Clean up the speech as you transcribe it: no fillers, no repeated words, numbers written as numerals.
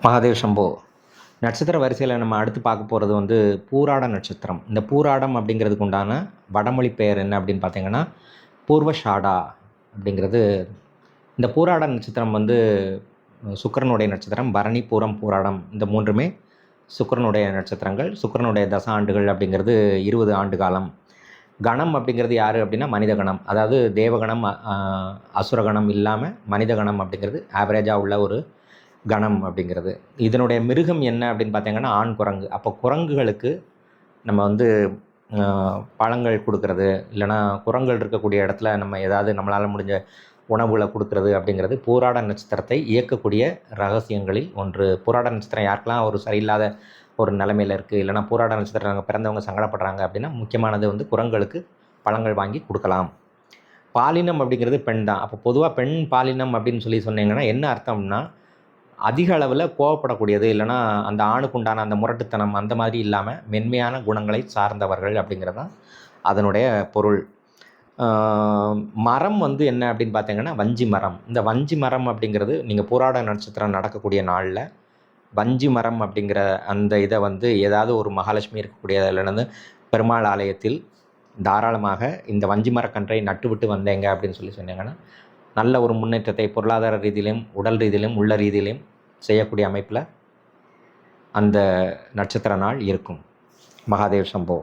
மகாதேவ் சம்போ. நட்சத்திர வரிசையில் நம்ம அடுத்து பார்க்க போகிறது வந்து பூராட நட்சத்திரம். இந்த பூராடம் அப்படிங்கிறதுக்கு உண்டான வடமொழி பெயர் என்ன அப்படின்னு பார்த்தீங்கன்னா பூர்வஷாடா அப்படிங்கிறது. இந்த பூராட நட்சத்திரம் வந்து சுக்கிரனுடைய நட்சத்திரம். பரணி, பூரம், பூராடம் இந்த மூன்றுமே சுக்கிரனுடைய நட்சத்திரங்கள். சுக்கிரனுடைய தச ஆண்டுகள் அப்படிங்கிறது 20 ஆண்டு காலம். கணம் அப்படிங்கிறது யார் அப்படின்னா மனித கணம். அதாவது தேவகணம் அசுரகணம் இல்லாமல் மனித கணம் அப்படிங்கிறது ஆவரேஜாக உள்ள ஒரு கணம் அப்படிங்கிறது. இதனுடைய மிருகம் என்ன அப்படின்னு பார்த்தீங்கன்னா ஆண் குரங்கு. அப்போ குரங்குகளுக்கு நம்ம வந்து பழங்கள் கொடுக்கறது, இல்லைனா குரங்குகள் இருக்கக்கூடிய இடத்துல நம்ம ஏதாவது நம்மளால் முடிஞ்ச உணவுகளை கொடுக்கறது அப்படிங்கிறது பூராட நட்சத்திரத்தை இயக்கக்கூடிய ரகசியங்களில் ஒன்று. பூராட நட்சத்திரம் யாருக்கெல்லாம் ஒரு சரியில்லாத ஒரு நிலைமையில் இருக்குது, இல்லைனா பூராட நட்சத்திரம் பிறந்தவங்க சங்கடப்படுறாங்க அப்படின்னா முக்கியமானது வந்து குரங்குகளுக்கு பழங்கள் வாங்கி கொடுக்கலாம். பாலினம் அப்படிங்கிறது பெண் தான். அப்போ பொதுவாக பெண் பாலினம் அப்படின்னு சொன்னீங்கன்னா என்ன அர்த்தம்னா அதிக அளவில் கோவப்படக்கூடியது, இல்லைனா அந்த ஆணுக்கு உண்டான அந்த முரட்டுத்தனம் அந்த மாதிரி இல்லாமல் மென்மையான குணங்களை சார்ந்தவர்கள் அப்படிங்கிறது தான் அதனுடைய பொருள். மரம் வந்து என்ன அப்படின்னு பார்த்தீங்கன்னா வஞ்சி மரம். இந்த வஞ்சி மரம் அப்படிங்கிறது நீங்கள் பூராட நட்சத்திரம் நடக்கக்கூடிய நாளில் வஞ்சி மரம் அப்படிங்கிற அந்த இதை வந்து ஏதாவது ஒரு மகாலட்சுமி இருக்கக்கூடிய இல்லைன்னா பெருமாள் ஆலயத்தில் தாராளமாக இந்த வஞ்சி மரக்கன்றை நட்டுவிட்டு வந்தேங்க அப்படின்னு சொன்னீங்கன்னா நல்ல ஒரு முன்னேற்றத்தை பொருளாதார ரீதியிலையும் உடல் ரீதியிலையும் உள்ள ரீதியிலையும் செய்யக்கூடிய அமைப்பில் அந்த நட்சத்திர நாள் இருக்கும். மகாதேவ் சம்போ.